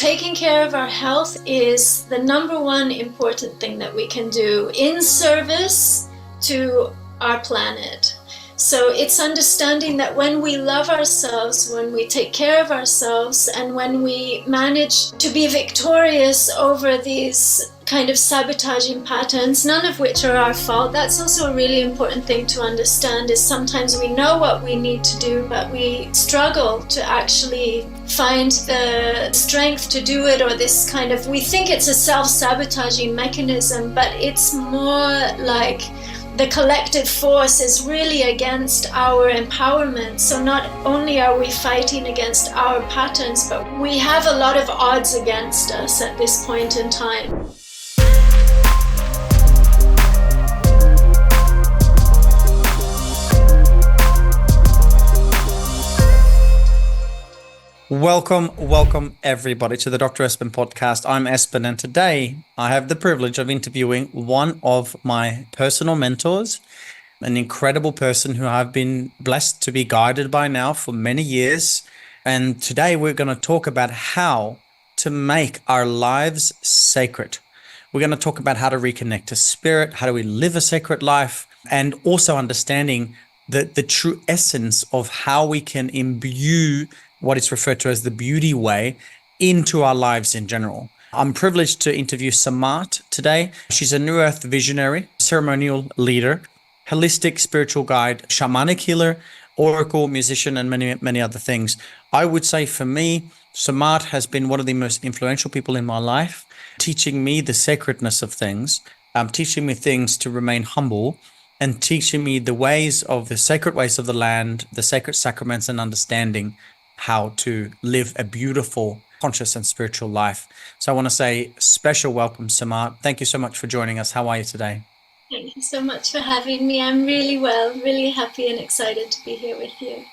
taking care of our health is the number one important thing that we can do in service to our planet. So it's understanding that when we love ourselves, when we take care of ourselves, and when we manage to be victorious over these kind of sabotaging patterns, none of which are our fault. That's also a really important thing to understand, is sometimes we know what we need to do, but we struggle to actually find the strength to do it, or this kind of, we think it's a self-sabotaging mechanism, but it's more like the collective force is really against our empowerment. So not only are we fighting against our patterns, but we have a lot of odds against us at this point in time. Welcome everybody to the Dr. Espen podcast. I'm Espen, and today I have the privilege of interviewing one of my personal mentors, an incredible person who I've been blessed to be guided by now for many years. And today we're going to talk about how to make our lives sacred. We're going to talk about how to reconnect to spirit, how do we live a sacred life, and also understanding the true essence of how we can imbue what is referred to as the beauty way into our lives in general. I'm privileged to interview Samart today. She's a New Earth visionary, ceremonial leader, holistic spiritual guide, shamanic healer, oracle, musician, and many other things. I would say for me, Samart has been one of the most influential people in my life, teaching me the sacredness of things, teaching me things to remain humble, and teaching me the ways of the sacred ways of the land, the sacred sacraments, and understanding how to live a beautiful, conscious and spiritual life. So I want to say special welcome, Samart. Thank you so much for joining us. How are you today? Thank you so much for having me. I'm really well, really happy and excited to be here with you.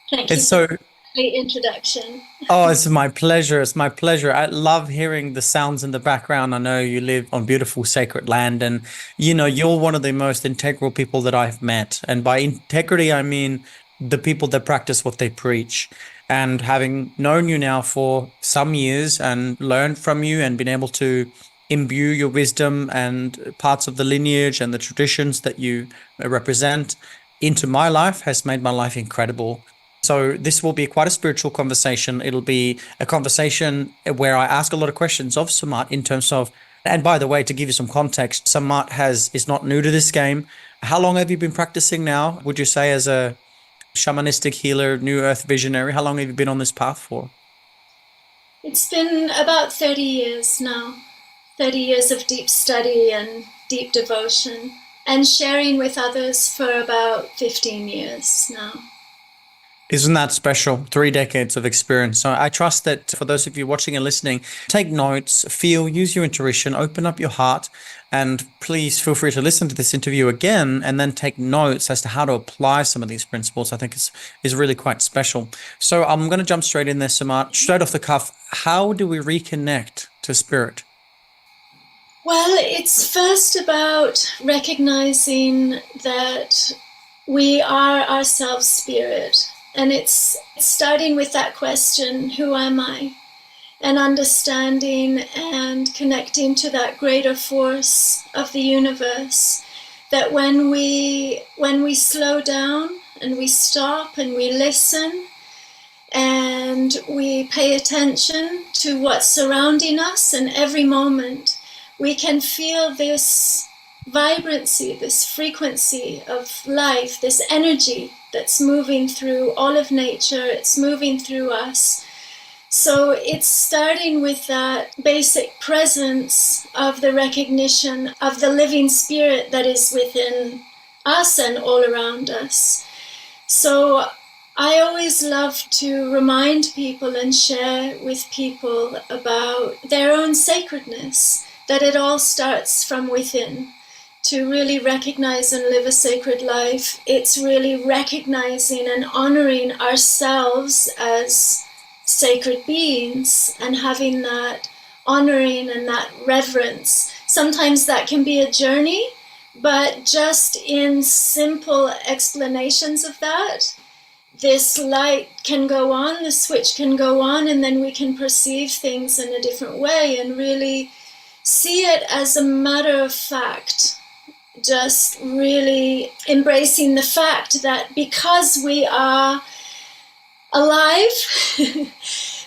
Thank you for the great introduction. Oh, it's my pleasure. It's my pleasure. I love hearing the sounds in the background. I know you live on beautiful sacred land, and you're one of the most integral people that I've met. And by integrity, I mean the people that practice what they preach. And having known you now for some years and learned from you and been able to imbue your wisdom and parts of the lineage and the traditions that you represent into my life has made my life incredible. So this will be quite a spiritual conversation. It'll be a conversation where I ask a lot of questions of Samart in terms of, and by the way, to give you some context, Samart is not new to this game. How long have you been practicing now, would you say, as a shamanistic healer, New Earth visionary? How long have you been on this path for? It's been about 30 years now. 30 years of deep study and deep devotion, and sharing with others for about 15 years now. Isn't that special? 3 decades of experience. So I trust that for those of you watching and listening, take notes, use your intuition, open up your heart, and please feel free to listen to this interview again and then take notes as to how to apply some of these principles. I think is really quite special. So I'm going to jump straight in there, Samart. Straight off the cuff, how do we reconnect to spirit? Well, it's first about recognizing that we are ourselves spirit. And it's starting with that question, who am I? And understanding and connecting to that greater force of the universe, that when we slow down and we stop and we listen and we pay attention to what's surrounding us in every moment, we can feel this vibrancy, this frequency of life, this energy that's moving through all of nature, it's moving through us. So it's starting with that basic presence of the recognition of the living spirit that is within us and all around us. So I always love to remind people and share with people about their own sacredness, that it all starts from within. To really recognize and live a sacred life, it's really recognizing and honoring ourselves as sacred beings and having that honoring and that reverence. Sometimes that can be a journey, but just in simple explanations of that, this light can go on, the switch can go on, and then we can perceive things in a different way and really see it as a matter of fact. Just really embracing the fact that because we are alive,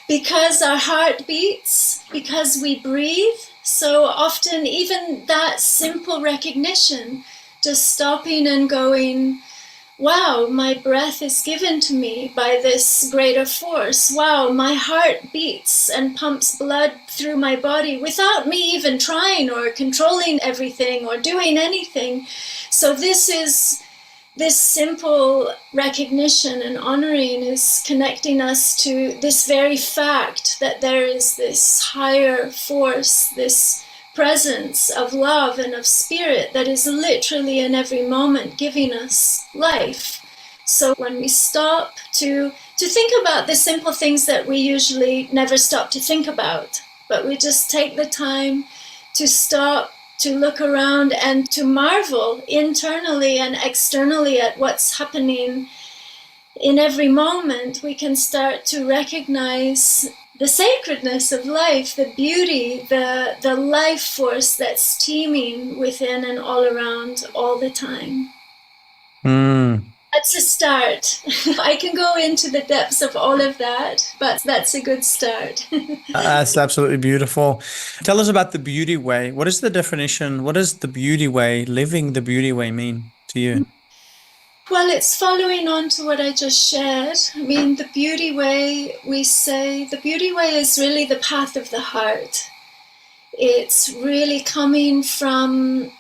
because our heart beats, because we breathe, so often even that simple recognition, just stopping and going, wow, my breath is given to me by this greater force. Wow, my heart beats and pumps blood through my body without me even trying or controlling everything or doing anything. So this simple recognition and honoring is connecting us to this very fact that there is this higher force, this presence of love and of spirit that is literally in every moment giving us life. So when we stop to think about the simple things that we usually never stop to think about, but we just take the time to stop, to look around and to marvel internally and externally at what's happening in every moment, we can start to recognize the sacredness of life, the beauty, the life force that's teeming within and all around all the time. That's a start. I can go into the depths of all of that, but that's a good start. That's absolutely beautiful. Tell us about the beauty way. What is the definition? What does the beauty way, living the beauty way, mean to you? Well, it's following on to what I just shared. I mean, the beauty way, we say, the beauty way is really the path of the heart. It's really coming from,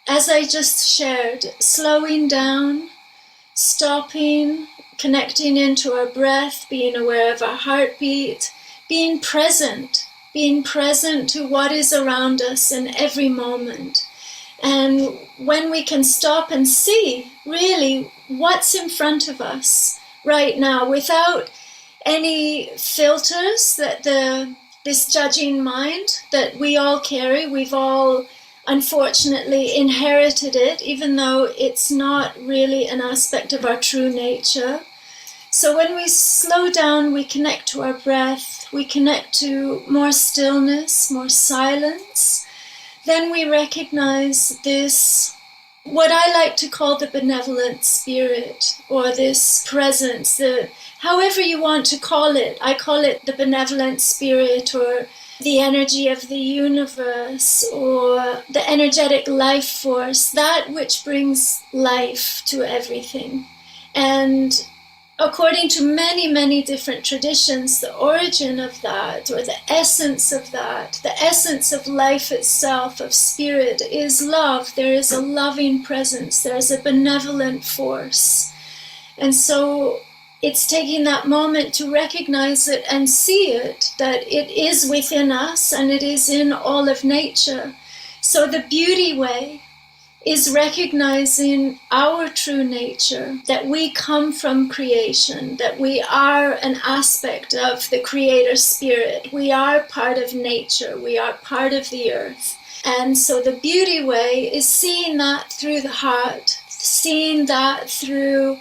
as I just shared, slowing down, stopping, connecting into our breath, being aware of our heartbeat, being present to what is around us in every moment. And when we can stop and see really what's in front of us right now without any filters that this judging mind that we all carry, we've all unfortunately inherited it, even though it's not really an aspect of our true nature. So when we slow down, we connect to our breath, we connect to more stillness, more silence, then we recognize this, what I like to call the benevolent spirit, or this presence, however you want to call it. I call it the benevolent spirit, or the energy of the universe, or the energetic life force, that which brings life to everything. And according to many, many different traditions, the origin of that, or the essence of that, the essence of life itself, of spirit, is love. There is a loving presence. There is a benevolent force. And so it's taking that moment to recognize it and see it, that it is within us and it is in all of nature. So the beauty way is recognizing our true nature, that we come from creation, that we are an aspect of the creator spirit. We are part of nature. We are part of the earth. And so the beauty way is seeing that through the heart, seeing that through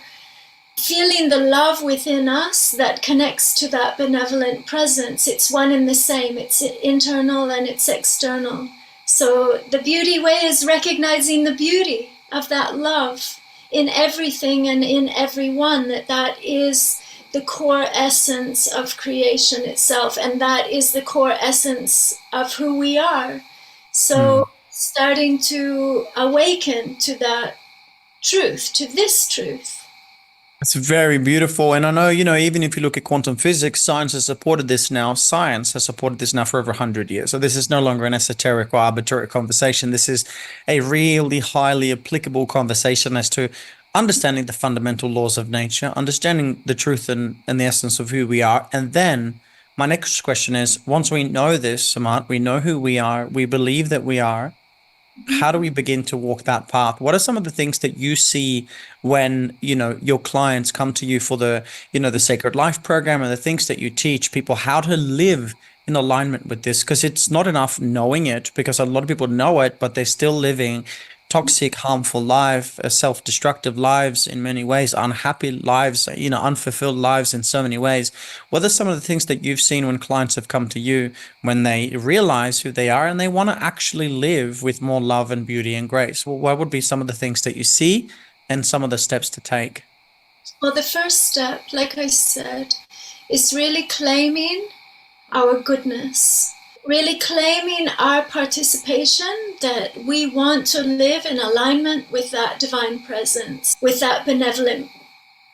feeling the love within us that connects to that benevolent presence. It's one and the same. It's internal and it's external. So the beauty way is recognizing the beauty of that love in everything and in everyone, that is the core essence of creation itself, and that is the core essence of who we are. So starting to awaken to that truth, to this truth. It's very beautiful. And I know, even if you look at quantum physics, science has supported this now. Science has supported this now for over 100 years. So this is no longer an esoteric or arbitrary conversation. This is a really highly applicable conversation as to understanding the fundamental laws of nature, understanding the truth and the essence of who we are. And then my next question is, once we know this, Samart, we know who we are, we believe that we are, how do we begin to walk that path? What are some of the things that you see when, your clients come to you for the Sacred Life program, and the things that you teach people how to live in alignment with this? Because it's not enough knowing it, because a lot of people know it, but they're still living toxic, harmful life, self-destructive lives in many ways, unhappy lives, unfulfilled lives in so many ways. What are some of the things that you've seen when clients have come to you when they realize who they are and they want to actually live with more love and beauty and grace? Well, what would be some of the things that you see and some of the steps to take? Well, the first step, like I said, is really claiming our goodness, really claiming our participation, that we want to live in alignment with that divine presence, with that benevolent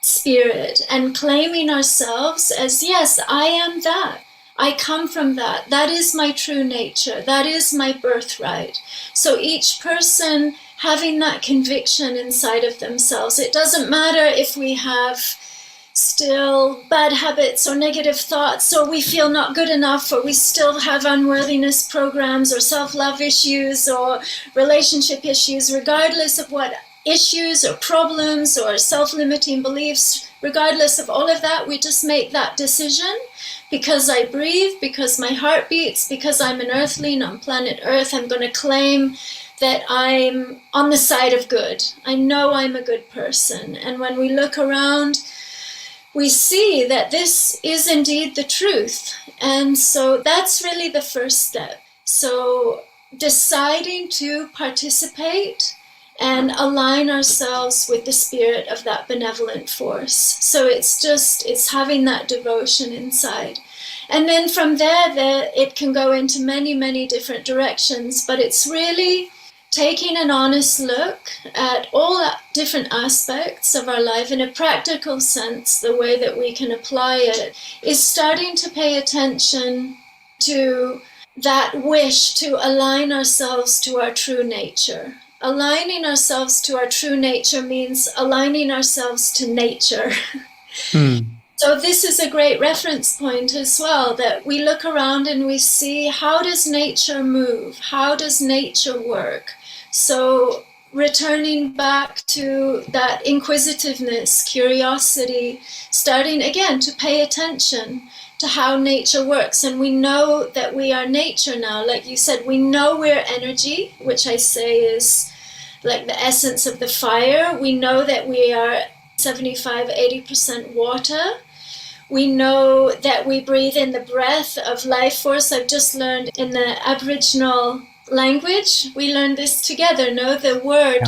spirit, and claiming ourselves as, yes, I am that. I come from that. That is my true nature. That is my birthright. So each person having that conviction inside of themselves, it doesn't matter if we have still bad habits or negative thoughts, or we feel not good enough, or we still have unworthiness programs or self-love issues or relationship issues, regardless of what issues or problems or self-limiting beliefs, regardless of all of that, we just make that decision. Because I breathe, because my heart beats, because I'm an earthling on planet Earth, I'm going to claim that I'm on the side of good. I know I'm a good person. And when we look around, we see that this is indeed the truth. And so that's really the first step. So deciding to participate and align ourselves with the spirit of that benevolent force. So it's having that devotion inside. And then from there, it can go into many, many different directions, but it's really taking an honest look at all different aspects of our life in a practical sense. The way that we can apply it is starting to pay attention to that wish to align ourselves to our true nature. Aligning ourselves to our true nature means aligning ourselves to nature. So this is a great reference point as well, that we look around and we see, how does nature move? How does nature work? So returning back to that inquisitiveness, curiosity, starting again to pay attention to how nature works. And we know that we are nature now. Like you said, we know we're energy, which I say is like the essence of the fire. We know that we are 75-80% water. We know that we breathe in the breath of life force. I've just learned in the Aboriginal language, we learned this together. No, the word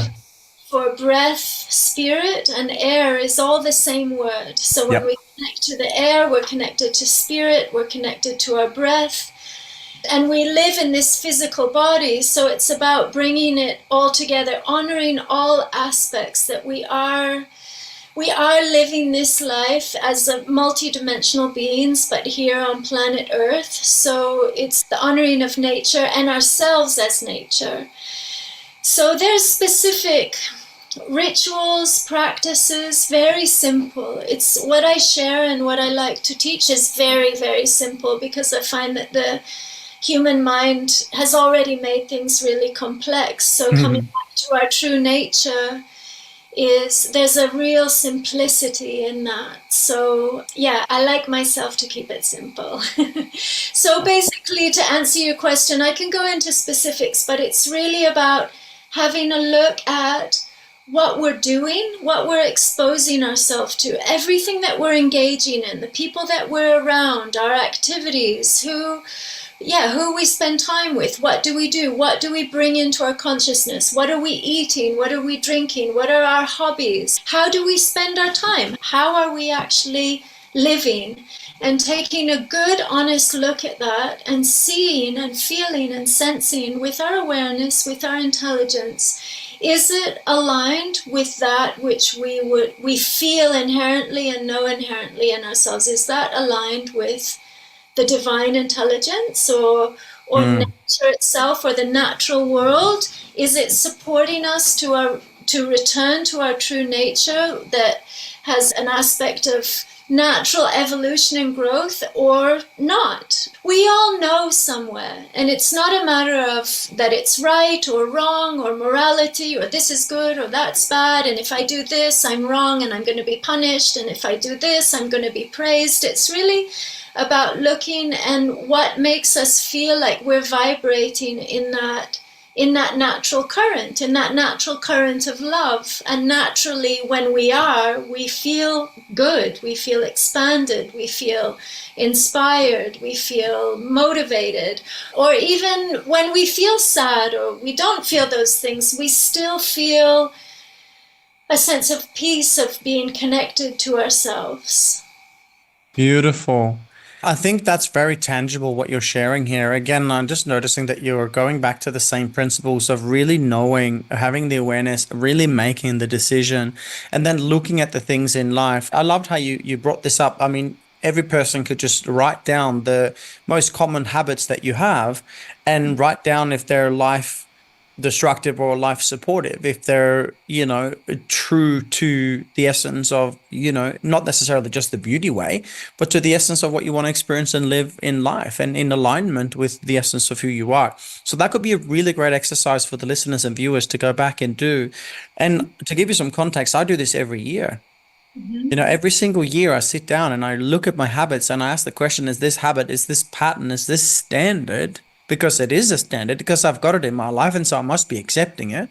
for breath, spirit, and air is all the same word. So when we connect to the air, we're connected to spirit, we're connected to our breath. And we live in this physical body, so it's about bringing it all together, honoring all aspects that we are living this life as a multidimensional beings, but here on planet Earth. So it's the honoring of nature and ourselves as nature. So there's specific rituals, practices, very simple. It's what I share and what I like to teach is very, very simple, because I find that the human mind has already made things really complex. So coming back to our true nature, there's a real simplicity in that. So yeah, I like myself to keep it simple. So basically, to answer your question, I can go into specifics, but it's really about having a look at what we're doing, what we're exposing ourselves to, everything that we're engaging in, the people that we're around, our activities, who we spend time with, what do, what do we bring into our consciousness, what are we eating, what are we drinking, what are our hobbies, how do we spend our time, how are we actually living, and taking a good honest look at that and seeing and feeling and sensing with our awareness, with our intelligence, is it aligned with that which we feel inherently and know inherently in ourselves? Is that aligned with the divine intelligence or nature itself, or the natural world? Is it supporting us to return to our true nature that has an aspect of natural evolution and growth, or not? We all know somewhere, and it's not a matter of that it's right or wrong or morality or this is good or that's bad, and if I do this I'm wrong and I'm going to be punished, and if I do this I'm going to be praised. It's really about looking and what makes us feel like we're vibrating in that in that natural current of love. And naturally, when we feel good, we feel expanded, we feel inspired, we feel motivated. Or even when we feel sad or we don't feel those things, we still feel a sense of peace, of being connected to ourselves. Beautiful. I think that's very tangible what you're sharing here. Again, I'm just noticing that you're going back to the same principles of really knowing, having the awareness, really making the decision, and then looking at the things in life. I loved how you brought this up. I mean, every person could just write down the most common habits that you have and write down if their life destructive or life supportive, if they're, true to the essence of, not necessarily just the beauty way, but to the essence of what you want to experience and live in life and in alignment with the essence of who you are. So that could be a really great exercise for the listeners and viewers to go back and do. And to give you some context, I do this every year. Every single year I sit down and I look at my habits and I ask the question, is this habit, is this pattern, is this standard? Because it is a standard, because I've got it in my life and so I must be accepting it.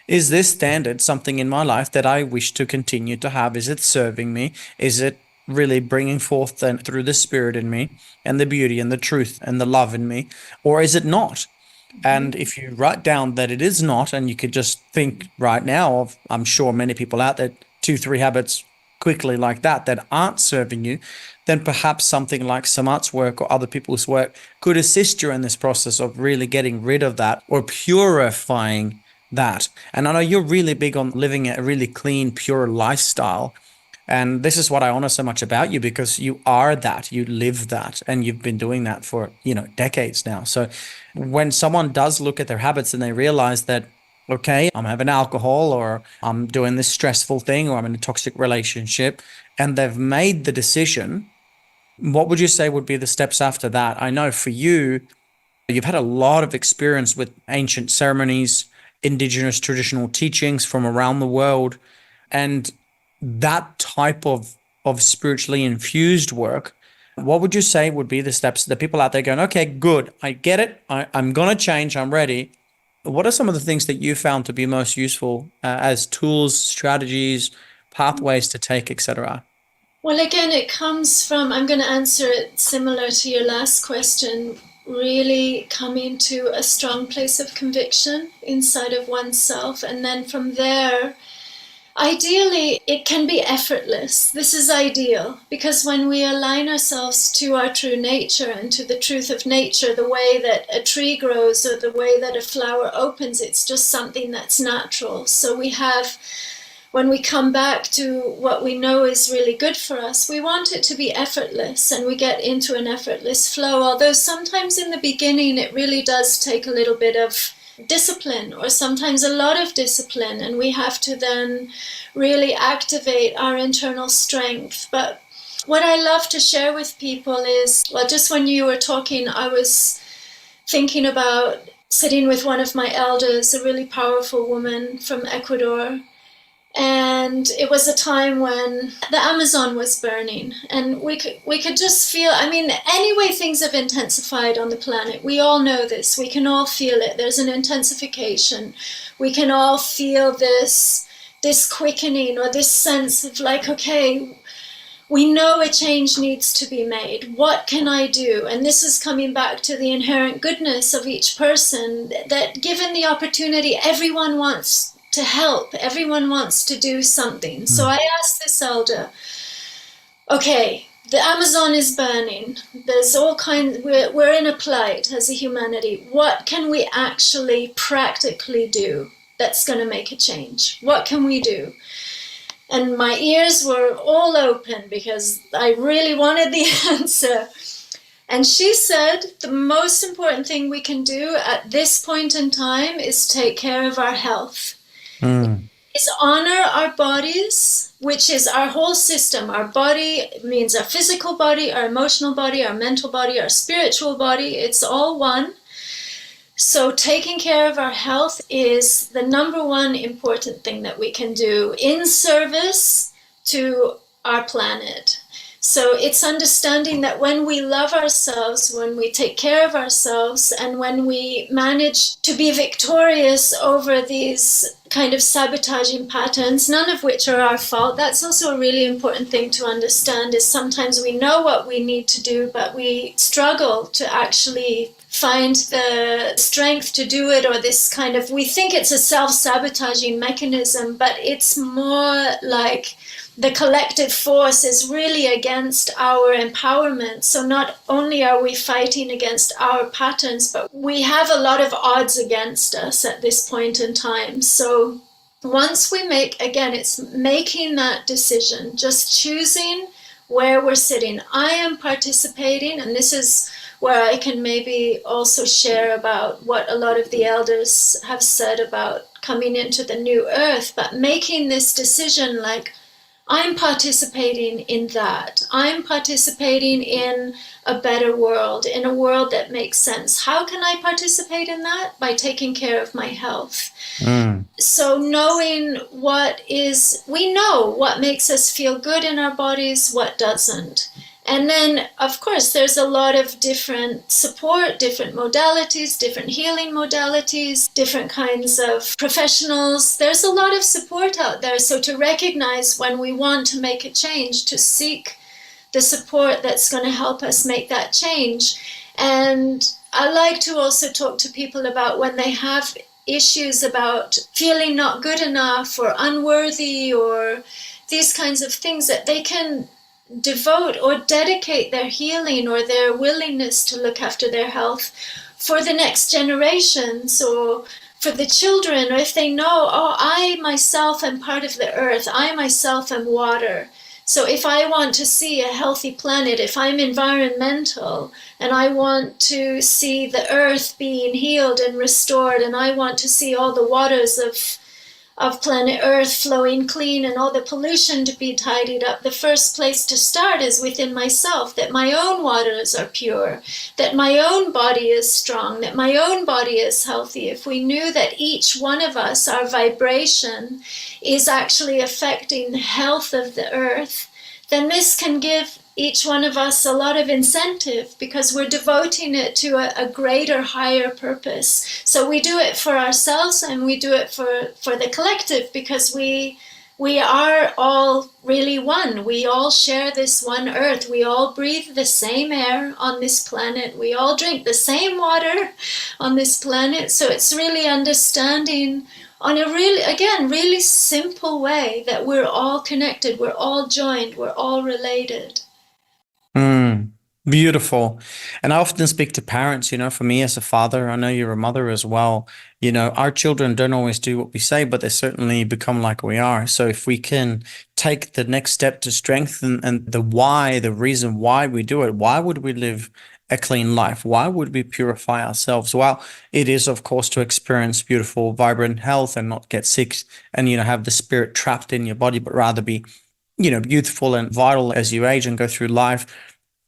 Is this standard something in my life that I wish to continue to have? Is it serving me? Is it really bringing forth then through the spirit in me and the beauty and the truth and the love in me? Or is it not? And if you write down that it is not, and you could just think right now of, I'm sure many people out there, 2-3 habits quickly like that aren't serving you, then perhaps something like Samart's work or other people's work could assist you in this process of really getting rid of that or purifying that. And I know you're really big on living a really clean, pure lifestyle. And this is what I honor so much about you, because you are that, you live that, and you've been doing that for, decades now. So when someone does look at their habits and they realize that, okay, I'm having alcohol, or I'm doing this stressful thing, or I'm in a toxic relationship, and they've made the decision, what would you say would be the steps after that? I know for you, you've had a lot of experience with ancient ceremonies, indigenous traditional teachings from around the world, and that type of spiritually infused work. What would you say would be the steps? The people out there going, okay, good, I get it, I'm going to change, I'm ready. What are some of the things that you found to be most useful as tools, strategies, pathways to take, etc.? Well, again, it comes from, I'm going to answer it similar to your last question, really coming to a strong place of conviction inside of oneself. And then from there, ideally, it can be effortless. This is ideal, because when we align ourselves to our true nature and to the truth of nature, the way that a tree grows or the way that a flower opens, it's just something that's natural. So when we come back to what we know is really good for us, we want it to be effortless, and we get into an effortless flow. Although sometimes in the beginning, it really does take a little bit of discipline, or sometimes a lot of discipline, and we have to then really activate our internal strength. But what I love to share with people is, well, just when you were talking, I was thinking about sitting with one of my elders, a really powerful woman from Ecuador. And it was a time when the Amazon was burning, and we could just feel, anyway, things have intensified on the planet. We all know this. We can all feel it. There's an intensification. We can all feel this quickening, or this sense of like, okay, we know a change needs to be made. What can I do? And this is coming back to the inherent goodness of each person, that given the opportunity, everyone wants to help. Everyone wants to do something. So I asked this elder, okay, the Amazon is burning. There's all kinds, we're in a plight as a humanity. What can we actually practically do that's going to make a change? What can we do? And my ears were all open because I really wanted the answer. And she said, the most important thing we can do at this point in time is take care of our health. Is honor our bodies, which is our whole system. Our body means our physical body, our emotional body, our mental body, our spiritual body. It's all one. So taking care of our health is the number one important thing that we can do in service to our planet. So it's understanding that when we love ourselves, when we take care of ourselves, and when we manage to be victorious over these kind of sabotaging patterns, none of which are our fault. That's also a really important thing to understand, is sometimes we know what we need to do, but we struggle to actually find the strength to do it, or this kind of, we think it's a self-sabotaging mechanism, but it's more like the collective force is really against our empowerment. So not only are we fighting against our patterns, but we have a lot of odds against us at this point in time. So once we make, again, it's making that decision, just choosing where we're sitting. I am participating, and this is where I can maybe also share about what a lot of the elders have said about coming into the new earth, but making this decision like, I'm participating in that. I'm participating in a better world, in a world that makes sense. How can I participate in that? By taking care of my health. So knowing we know what makes us feel good in our bodies, what doesn't. And then, of course, there's a lot of different support, different modalities, different healing modalities, different kinds of professionals. There's a lot of support out there. So to recognize when we want to make a change, to seek the support that's going to help us make that change. And I like to also talk to people about when they have issues about feeling not good enough or unworthy or these kinds of things, that they can devote or dedicate their healing or their willingness to look after their health for the next generations, or for the children, or if they know, oh, I myself am part of the earth, I myself am water. So if I want to see a healthy planet, if I'm environmental and I want to see the earth being healed and restored, and I want to see all the waters of planet Earth flowing clean and all the pollution to be tidied up, the first place to start is within myself, that my own waters are pure, that my own body is strong, that my own body is healthy. If we knew that each one of us, our vibration is actually affecting the health of the earth, then this can give each one of us a lot of incentive, because we're devoting it to a greater, higher purpose. So we do it for ourselves and we do it for the collective, because we are all really one. We all share this one earth. We all breathe the same air on this planet. We all drink the same water on this planet. So it's really understanding on a really simple way that we're all connected, we're all joined, we're all related. Beautiful. And I often speak to parents, for me as a father, I know you're a mother as well. Our children don't always do what we say, but they certainly become like we are. So if we can take the next step to strengthen and the reason why we do it, why would we live a clean life? Why would we purify ourselves? Well, it is, of course, to experience beautiful, vibrant health and not get sick and, have the spirit trapped in your body, but rather be, youthful and vital as you age and go through life.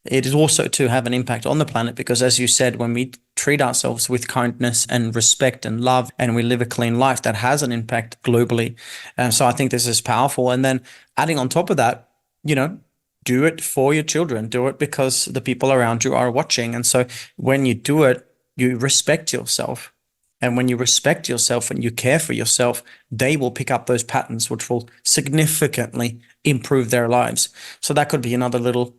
It is also to have an impact on the planet, because as you said, when we treat ourselves with kindness and respect and love, and we live a clean life, that has an impact globally. And so I think this is powerful. And then adding on top of that, do it for your children, do it because the people around you are watching. And so when you do it, you respect yourself. And when you respect yourself and you care for yourself, they will pick up those patterns, which will significantly improve their lives. So that could be another little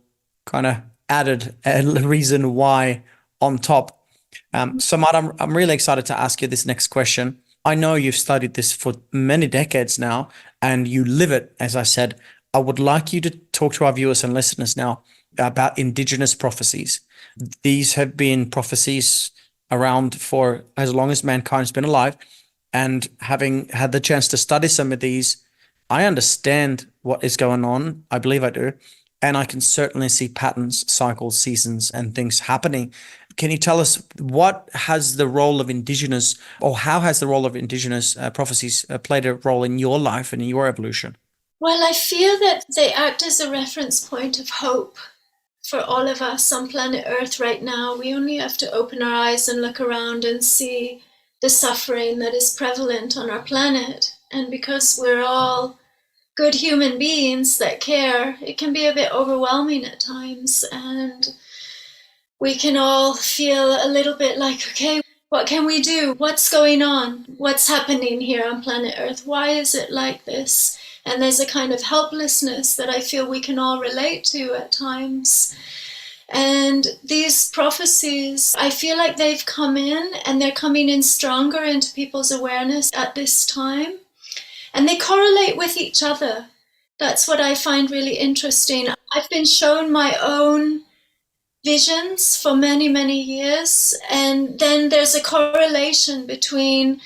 kind of added reason why on top. Samart, I'm really excited to ask you this next question. I know you've studied this for many decades now and you live it, as I said. I would like you to talk to our viewers and listeners now about indigenous prophecies. These have been prophecies around for as long as mankind's been alive. And having had the chance to study some of these, I understand what is going on. I believe I do. And I can certainly see patterns, cycles, seasons, and things happening. Can you tell us what has the role of indigenous, or how has the role of indigenous prophecies played a role in your life and in your evolution? Well, I feel that they act as a reference point of hope for all of us on planet Earth right now. We only have to open our eyes and look around and see the suffering that is prevalent on our planet. And because we're all good human beings that care, it can be a bit overwhelming at times. And we can all feel a little bit like, okay, what can we do? What's going on? What's happening here on planet Earth? Why is it like this? And there's a kind of helplessness that I feel we can all relate to at times. And these prophecies, I feel like they've come in, and they're coming in stronger into people's awareness at this time. And they correlate with each other. That's what I find really interesting. I've been shown my own visions for many, many years. And then there's a correlation between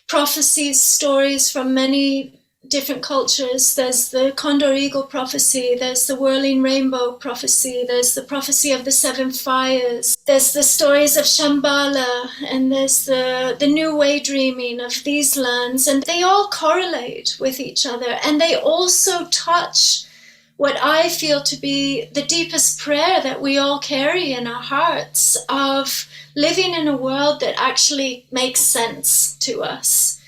prophecies, stories from many different cultures. There's the Condor eagle prophecy, there's the whirling rainbow prophecy, there's the prophecy of the seven fires, there's the stories of Shambhala, and there's the new way dreaming of these lands. And they all correlate with each other. And they also touch what I feel to be the deepest prayer that we all carry in our hearts, of living in a world that actually makes sense to us.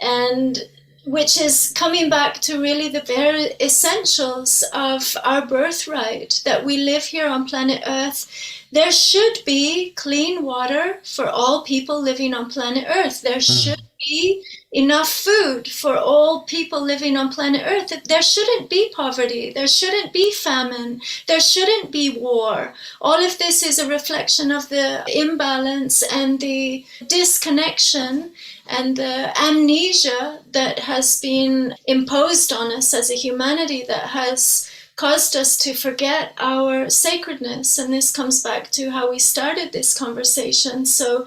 And which is coming back to really the bare essentials of our birthright, that we live here on planet Earth. There should be clean water for all people living on planet Earth. There should be enough food for all people living on planet Earth. There shouldn't be poverty. There shouldn't be famine. There shouldn't be war. All of this is a reflection of the imbalance and the disconnection and the amnesia that has been imposed on us as a humanity, that has caused us to forget our sacredness. And this comes back to how we started this conversation. So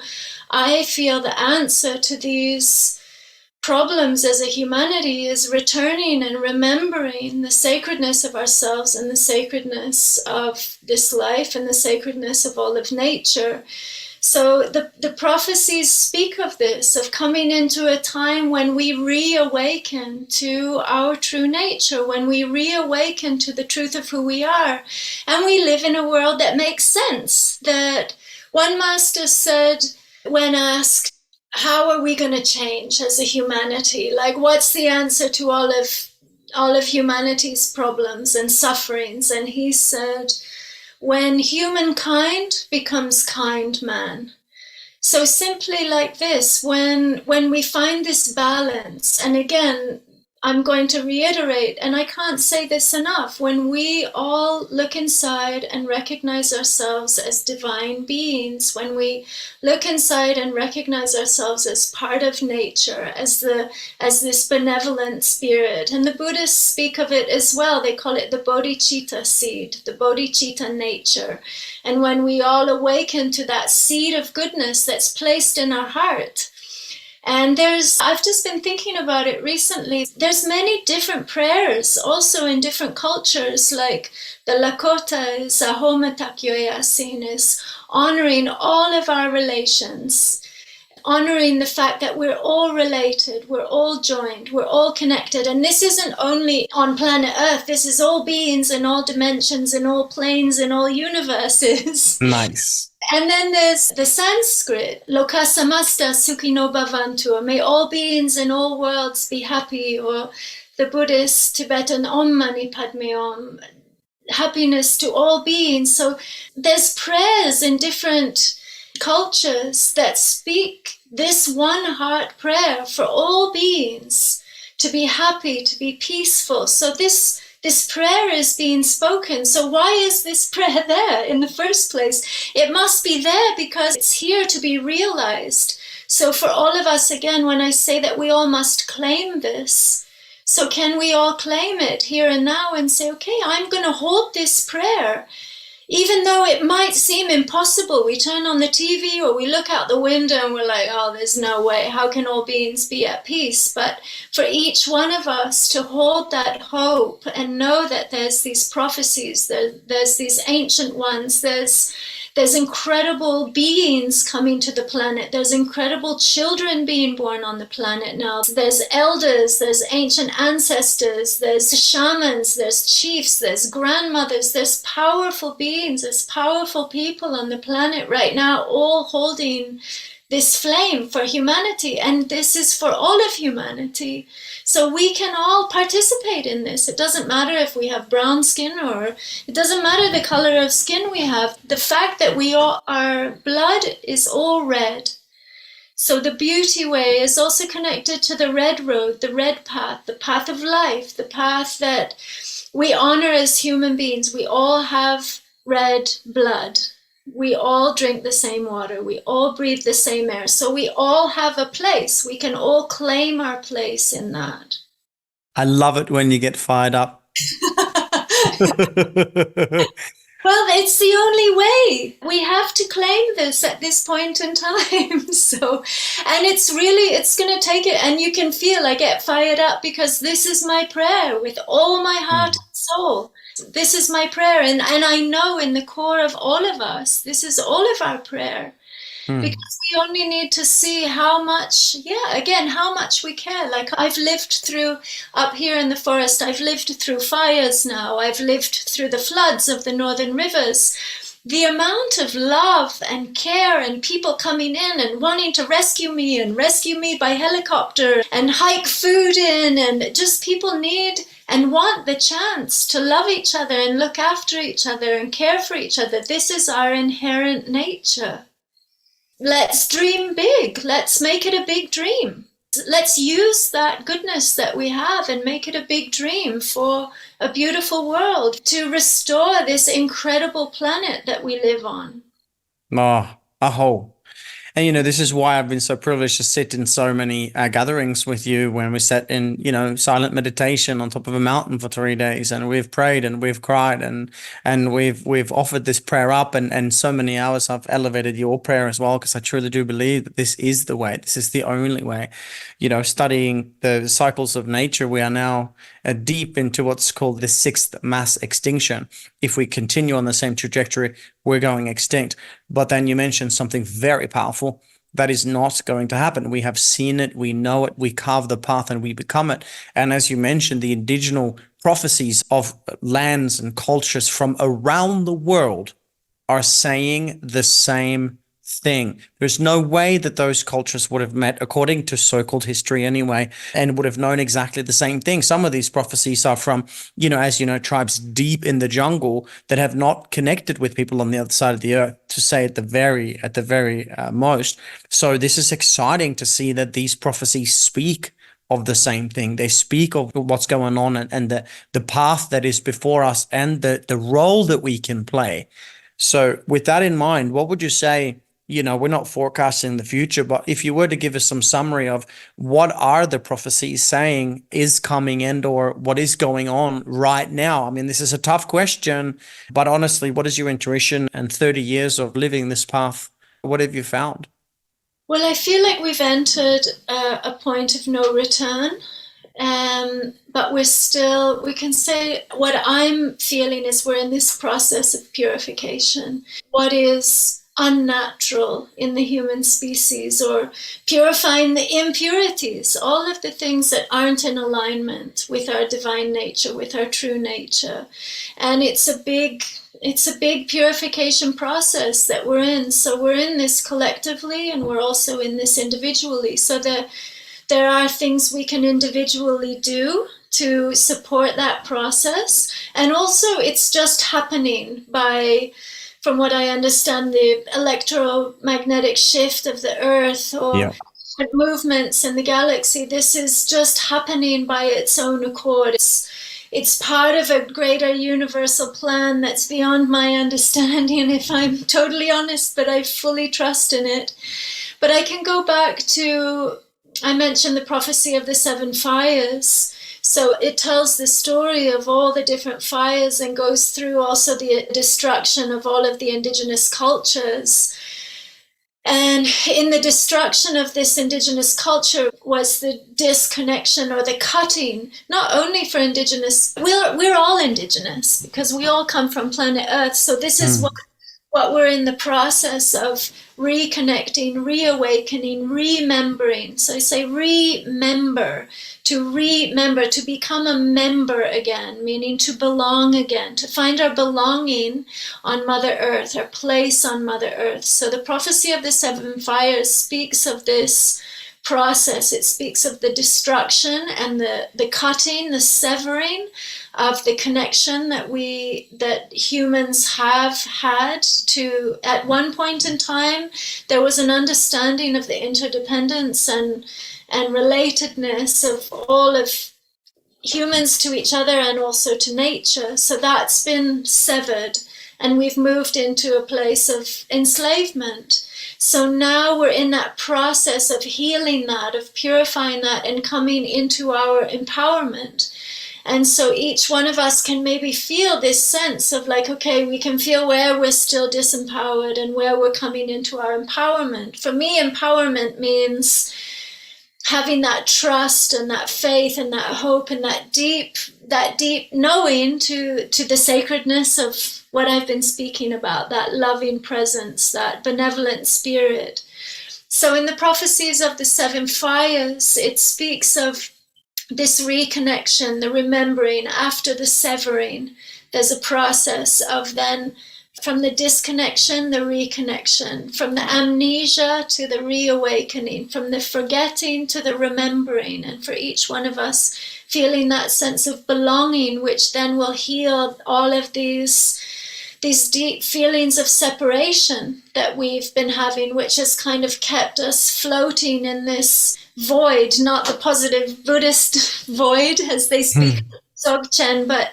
I feel the answer to these problems as a humanity is returning and remembering the sacredness of ourselves and the sacredness of this life and the sacredness of all of nature. So the prophecies speak of this, of coming into a time when we reawaken to our true nature, when we reawaken to the truth of who we are. And we live in a world that makes sense. That one master said, when asked, how are we going to change as a humanity? Like, what's the answer to all of humanity's problems and sufferings? And he said, when humankind becomes kind man. So simply like this, when we find this balance, and again, I'm going to reiterate, and I can't say this enough, when we all look inside and recognize ourselves as divine beings, when we look inside and recognize ourselves as part of nature, as this benevolent spirit, and the Buddhists speak of it as well, they call it the bodhicitta seed, the bodhicitta nature. And when we all awaken to that seed of goodness that's placed in our heart. And I've just been thinking about it recently. There's many different prayers also in different cultures, like the Lakota is Ahomatakyoyasin, is honoring all of our relations, honoring the fact that we're all related, we're all joined, we're all connected. And this isn't only on planet Earth, this is all beings in all dimensions, in all planes, in all universes. Nice. And then there's the Sanskrit, Loka samasta sukhino bhavantu, or may all beings in all worlds be happy, or the Buddhist Tibetan Om Mani Padme Om, happiness to all beings. So there's prayers in different cultures that speak this one heart prayer for all beings to be happy, to be peaceful. So this prayer is being spoken. So why is this prayer there in the first place? It must be there because it's here to be realized. So for all of us, again, when I say that we all must claim this, so can we all claim it here and now and say, okay, I'm going to hold this prayer. Even though it might seem impossible, we turn on the TV or we look out the window and we're like, oh, there's no way. How can all beings be at peace? But for each one of us to hold that hope and know that there's these prophecies, there's these ancient ones, there's incredible beings coming to the planet. There's incredible children being born on the planet now. There's elders, there's ancient ancestors, there's shamans, there's chiefs, there's grandmothers, there's powerful beings, there's powerful people on the planet right now, all holding this flame for humanity, and this is for all of humanity. So we can all participate in this. It doesn't matter if we have brown skin, or it doesn't matter the color of skin we have. The fact that our blood is all red. So the beauty way is also connected to the red road, the red path, the path of life, the path that we honor as human beings. We all have red blood. We all drink the same water. We all breathe the same air. So we all have a place. We can all claim our place in that. I love it when you get fired up. Well, it's the only way. We have to claim this at this point in time. So, and it's going to take it. And you can feel I get fired up because this is my prayer with all my heart and soul. This is my prayer. And I know in the core of all of us, this is all of our prayer. Because we only need to see how much we care. Like I've lived through, up here in the forest, I've lived through fires now. I've lived through the floods of the northern rivers. The amount of love and care and people coming in and wanting to rescue me by helicopter and hike food in, and just people need and want the chance to love each other and look after each other and care for each other. This is our inherent nature. Let's dream big. Let's make it a big dream. Let's use that goodness that we have and make it a big dream for a beautiful world, to restore this incredible planet that we live on. And, this is why I've been so privileged to sit in so many gatherings with you when we sat in, silent meditation on top of a mountain for 3 days, and we've prayed and we've cried and we've offered this prayer up, and so many hours I've elevated your prayer as well, because I truly do believe that this is the way. This is the only way. Studying the cycles of nature, we are now deep into what's called the sixth mass extinction. If we continue on the same trajectory, we're going extinct. But then you mentioned something very powerful. That is not going to happen. We have seen it, we know it, we carve the path and we become it. And as you mentioned, the indigenous prophecies of lands and cultures from around the world are saying the same thing. There's no way that those cultures would have met, according to so-called history anyway, and would have known exactly the same thing. Some of these prophecies are from, as you know, tribes deep in the jungle that have not connected with people on the other side of the earth, to say at the very most. So this is exciting to see that these prophecies speak of the same thing. They speak of what's going on and the path that is before us and the role that we can play. So with that in mind, what would you say? We're not forecasting the future, but if you were to give us some summary of what are the prophecies saying is coming in, or what is going on right now? I mean, this is a tough question, but honestly, what is your intuition and 30 years of living this path? What have you found? Well, I feel like we've entered a point of no return. But we can say what I'm feeling is we're in this process of purification. What is unnatural in the human species, or purifying the impurities, all of the things that aren't in alignment with our divine nature, with our true nature. And it's a big purification process that we're in. So we're in this collectively, and we're also in this individually. So there are things we can individually do to support that process. And also it's just happening from what I understand, the electromagnetic shift of the earth, or movements in the galaxy. This is just happening by its own accord. It's part of a greater universal plan that's beyond my understanding, if I'm totally honest, but I fully trust in it. But I can go back to, I mentioned the prophecy of the 7 fires. So it tells the story of all the different fires and goes through also the destruction of all of the indigenous cultures. And in the destruction of this indigenous culture was the disconnection, or the cutting, not only for indigenous, we're all indigenous because we all come from planet Earth. So this is what we're in the process of reconnecting, reawakening, remembering. So I say remember, to become a member again, meaning to belong again, to find our belonging on Mother Earth, our place on Mother Earth. So the prophecy of the seven fires speaks of this process. It speaks of the destruction and the cutting, the severing of the connection that humans have had to. At one point in time, there was an understanding of the interdependence and relatedness of all of humans to each other and also to nature. So that's been severed, and we've moved into a place of enslavement. So now we're in that process of healing that, of purifying that, and coming into our empowerment. And so each one of us can maybe feel this sense of like, okay, we can feel where we're still disempowered and where we're coming into our empowerment. For me, empowerment means having that trust and that faith and that hope and that deep knowing to the sacredness of what I've been speaking about, that loving presence, that benevolent spirit. So in the prophecies of the seven fires, it speaks of this reconnection, the remembering after the severing. There's a process of then from the disconnection, the reconnection, from the amnesia to the reawakening, from the forgetting to the remembering, and for each one of us feeling that sense of belonging, which then will heal all of these deep feelings of separation that we've been having, which has kind of kept us floating in this void, not the positive Buddhist void as they speak Dzogchen, but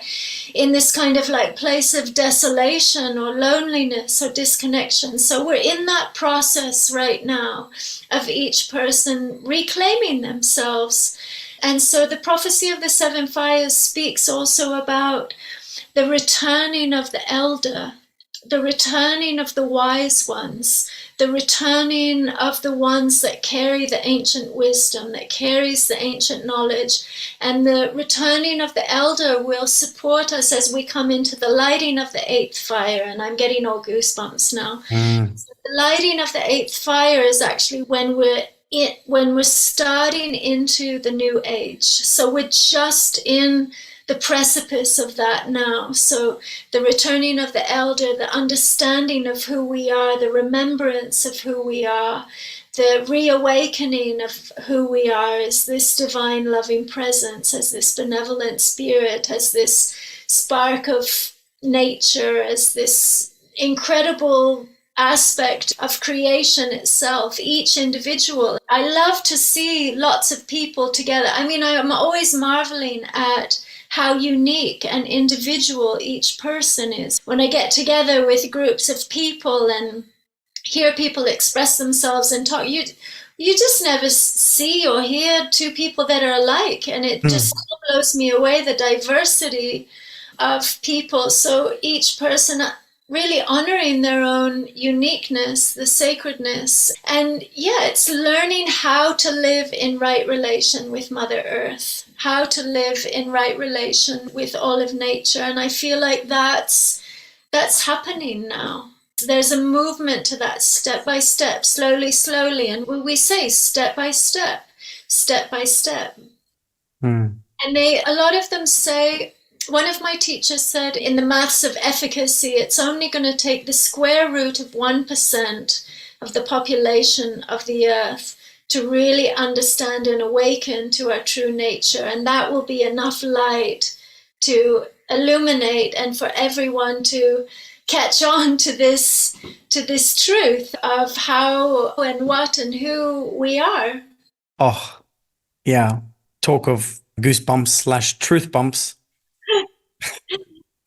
in this kind of like place of desolation or loneliness or disconnection. So we're in that process right now of each person reclaiming themselves. And so the prophecy of the seven fires speaks also about the returning of the elder, the returning of the wise ones, the returning of the ones that carry the ancient wisdom, that carries the ancient knowledge. And the returning of the elder will support us as we come into the lighting of the eighth fire. And I'm getting all goosebumps now. So the lighting of the eighth fire is actually when we're starting into the new age. So we're just in the precipice of that now. So the returning of the elder, the understanding of who we are, the remembrance of who we are, the reawakening of who we are as this divine loving presence, as this benevolent spirit, as this spark of nature, as this incredible aspect of creation itself, each individual. I love to see lots of people together. I mean, I'm always marveling at how unique and individual each person is. When I get together with groups of people and hear people express themselves and talk, you just never see or hear two people that are alike, and it just blows me away, the diversity of people. So each person really honoring their own uniqueness, the sacredness. And yeah, it's learning how to live in right relation with Mother Earth, how to live in right relation with all of nature. And I feel like that's happening now. There's a movement to that, step by step, slowly. And we say step by step, step by step. And a lot of them say, one of my teachers said, in the maths of efficacy, it's only going to take the square root of 1% of the population of the earth to really understand and awaken to our true nature. And that will be enough light to illuminate and for everyone to catch on to this truth of how and what and who we are. Oh, yeah. Talk of goosebumps / truth bumps.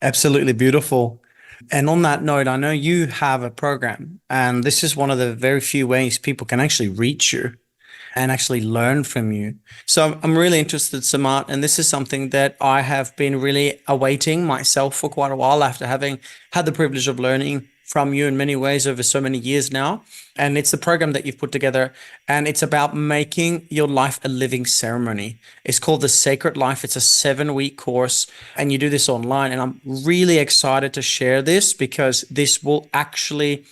Absolutely beautiful. And on that note, I know you have a program, and this is one of the very few ways people can actually reach you and actually learn from you. So I'm really interested, Samart, and this is something that I have been really awaiting myself for quite a while after having had the privilege of learning from you in many ways over so many years now. And it's the program that you've put together, and it's about making your life a living ceremony. It's called the Sacred Life. It's a 7-week course, and you do this online. And I'm really excited to share this because this will actually,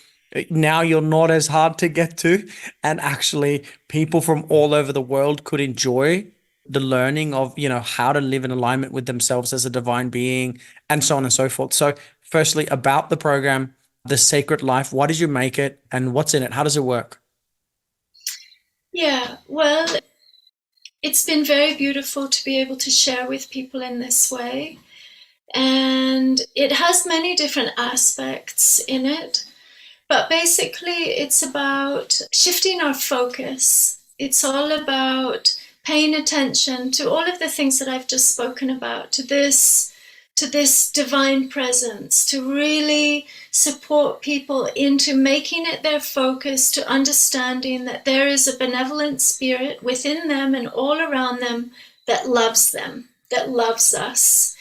now you're not as hard to get to, and actually people from all over the world could enjoy the learning of, how to live in alignment with themselves as a divine being, and so on and so forth. So firstly, about the program, the Sacred Life, why did you make it and what's in it? How does it work? Yeah, well, it's been very beautiful to be able to share with people in this way. And it has many different aspects in it. But basically, it's about shifting our focus. It's all about paying attention to all of the things that I've just spoken about, to this divine presence, to really support people into making it their focus, to understanding that there is a benevolent spirit within them and all around them, that loves us.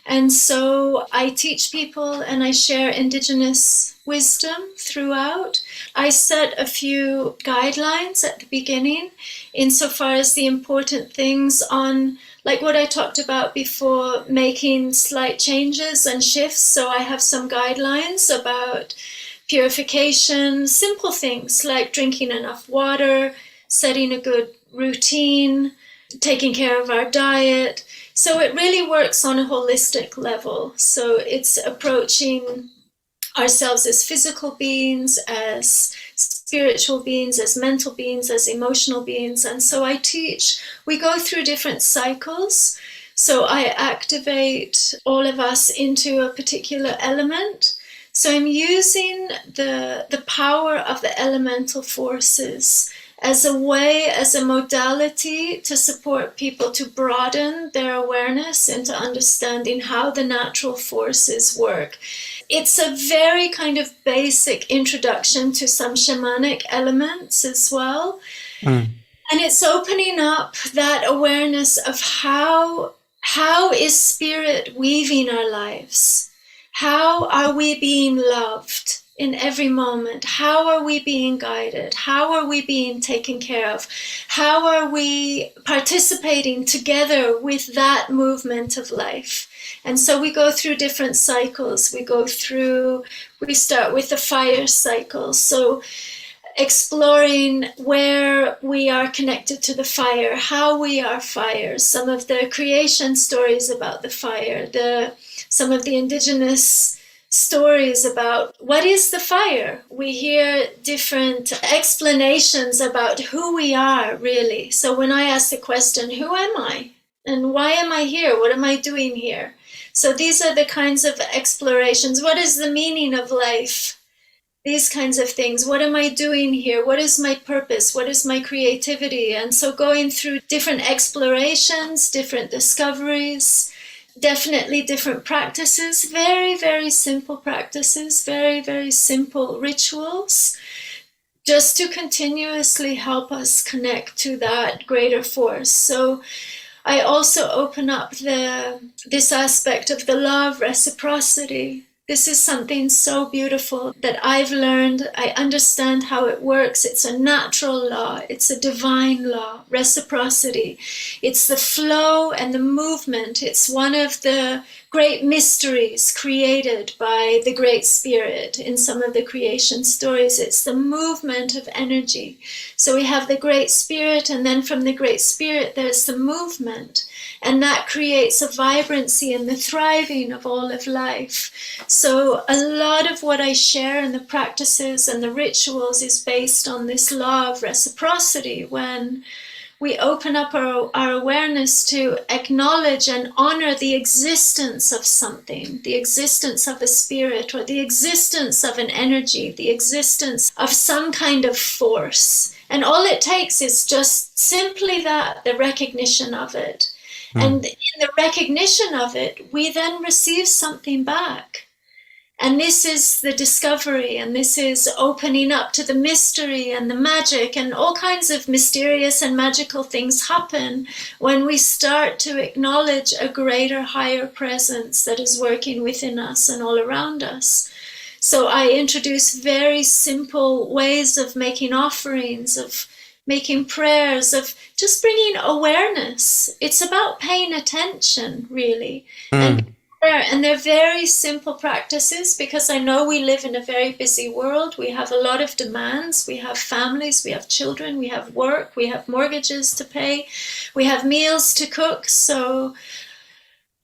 And so I teach people and I share indigenous wisdom throughout. I set a few guidelines at the beginning insofar as the important things on, like what I talked about before, making slight changes and shifts. So I have some guidelines about purification, simple things like drinking enough water, setting a good routine, taking care of our diet. So it really works on a holistic level. So it's approaching ourselves as physical beings, as spiritual beings, as mental beings, as emotional beings. And so I teach, we go through different cycles. So I activate all of us into a particular element. So I'm using the power of the elemental forces as a way, as a modality to support people to broaden their awareness into understanding how the natural forces work. It's a very kind of basic introduction to some shamanic elements as well. And it's opening up that awareness of how is spirit weaving our lives? How are we being loved in every moment? How are we being guided? How are we being taken care of? How are we participating together with that movement of life? And so we go through different cycles. We start with the fire cycle. So exploring where we are connected to the fire, how we are fire, some of the creation stories about the fire, some of the indigenous stories about what is the fire. We hear different explanations about who we are, really. So when I ask the question, who am I? And why am I here? What am I doing here? So these are the kinds of explorations. What is the meaning of life? These kinds of things. What am I doing here? What is my purpose? What is my creativity? And so going through different explorations, different discoveries, definitely different practices, very, very simple practices, very, very simple rituals, just to continuously help us connect to that greater force. So I also open up this aspect of the law of reciprocity. This is something so beautiful that I've learned. I understand how it works. It's a natural law. It's a divine law, reciprocity. It's the flow and the movement. It's one of the great mysteries created by the Great Spirit in some of the creation stories. It's the movement of energy. So we have the Great Spirit, and then from the Great Spirit, there's the movement. And that creates a vibrancy and the thriving of all of life. So a lot of what I share in the practices and the rituals is based on this law of reciprocity. When we open up our awareness to acknowledge and honor the existence of something, the existence of a spirit, or the existence of an energy, the existence of some kind of force. And all it takes is just simply that, the recognition of it. And in the recognition of it, we then receive something back. And this is the discovery, and this is opening up to the mystery and the magic, and all kinds of mysterious and magical things happen when we start to acknowledge a greater, higher presence that is working within us and all around us. So I introduce very simple ways of making offerings, of making prayers, of just bringing awareness. It's about paying attention, really. And they're very simple practices, because I know we live in a very busy world. We have a lot of demands. We have families, we have children, we have work, we have mortgages to pay, we have meals to cook. So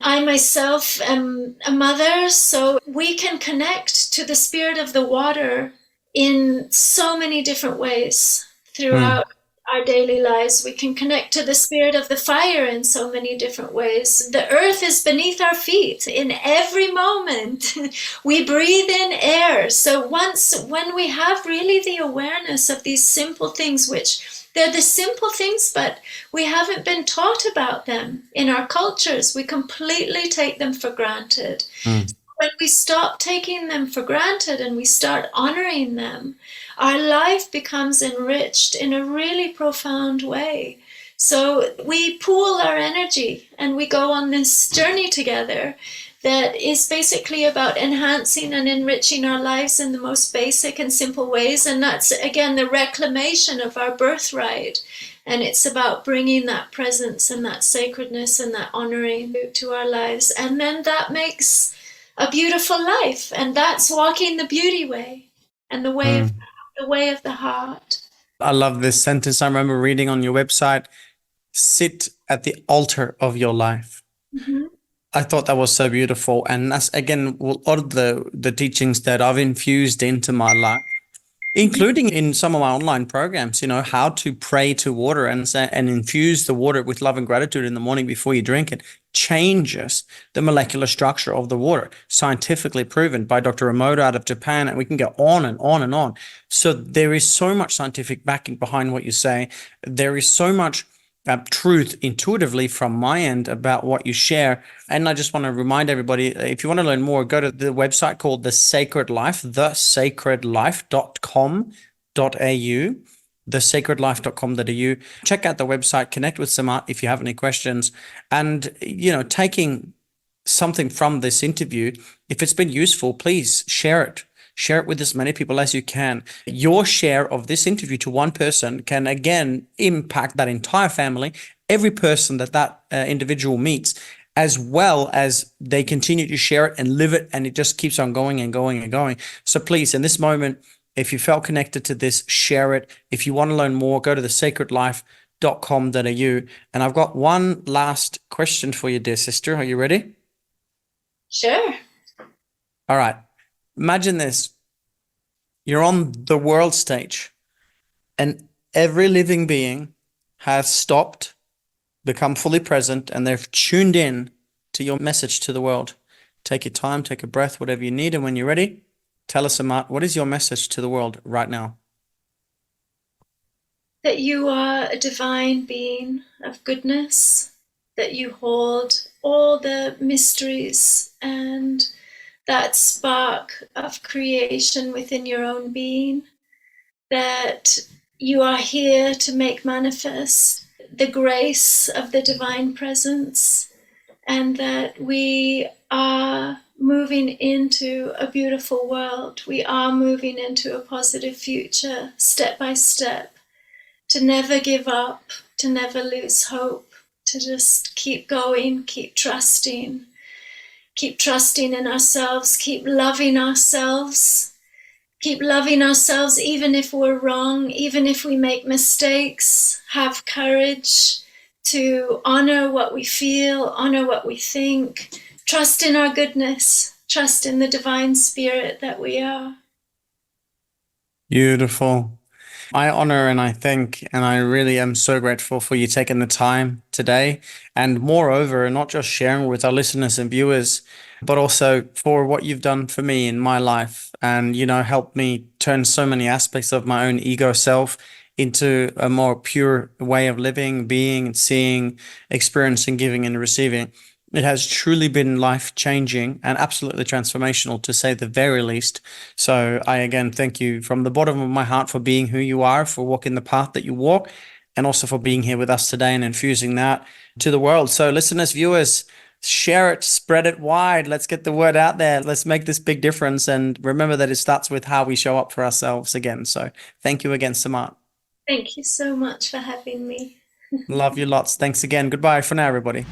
I myself am a mother, so we can connect to the spirit of the water in so many different ways throughout our daily lives. We can connect to the spirit of the fire in so many different ways. The earth is beneath our feet in every moment. We breathe in air. So when we have really the awareness of these simple things, which they're the simple things, but we haven't been taught about them in our cultures. We completely take them for granted. When we stop taking them for granted and we start honoring them, our life becomes enriched in a really profound way. So we pool our energy and we go on this journey together that is basically about enhancing and enriching our lives in the most basic and simple ways. And that's, again, the reclamation of our birthright. And it's about bringing that presence and that sacredness and that honoring to our lives. And then that makes a beautiful life. And that's walking the beauty way and the way of the heart. I love this sentence. I remember reading on your website, sit at the altar of your life. I thought that was so beautiful. And that's, again, a lot of the teachings that I've infused into my life, including in some of my online programs, how to pray to water and infuse the water with love and gratitude in the morning before you drink it changes the molecular structure of the water, scientifically proven by Dr. Emoto out of Japan, and we can go on and on and on. So there is so much scientific backing behind what you say. There is so much truth intuitively from my end about what you share. And I just want to remind everybody, if you want to learn more, go to the website called The Sacred Life, thesacredlife.com.au, thesacredlife.com.au. Check out the website, connect with Samart if you have any questions. And, taking something from this interview, if it's been useful, please share it. Share it with as many people as you can. Your share of this interview to one person can, again, impact that entire family, every person that individual meets, as well as they continue to share it and live it, and it just keeps on going and going and going. So please, in this moment, if you felt connected to this, share it. If you want to learn more, go to thesacredlife.com.au. And I've got one last question for you, dear sister. Are you ready? Sure. All right. Imagine this. You're on the world stage and every living being has stopped, become fully present, and they've tuned in to your message to the world. Take your time, take a breath, whatever you need. And when you're ready, tell us, Samart, what is your message to the world right now? That you are a divine being of goodness, that you hold all the mysteries and that spark of creation within your own being, that you are here to make manifest the grace of the divine presence, and that we are moving into a beautiful world. We are moving into a positive future, step by step, to never give up, to never lose hope, to just keep going, keep trusting in ourselves, keep loving ourselves even if we're wrong, even if we make mistakes. Have courage to honor what we feel, honor what we think, trust in our goodness, trust in the divine spirit that we are. Beautiful. I honor and I thank, and I really am so grateful for you taking the time today. And moreover, not just sharing with our listeners and viewers, but also for what you've done for me in my life and, helped me turn so many aspects of my own ego self into a more pure way of living, being, seeing, experiencing, giving and receiving. It has truly been life-changing and absolutely transformational, to say the very least. So I, again, thank you from the bottom of my heart for being who you are, for walking the path that you walk, and also for being here with us today and infusing that to the world. So listeners, viewers, Share it, spread it wide. Let's get the word out there. Let's make this big difference. And remember that it starts with how we show up for ourselves again. So thank you again, Samart. Thank you so much for having me. Love you lots. Thanks again. Goodbye for now, everybody.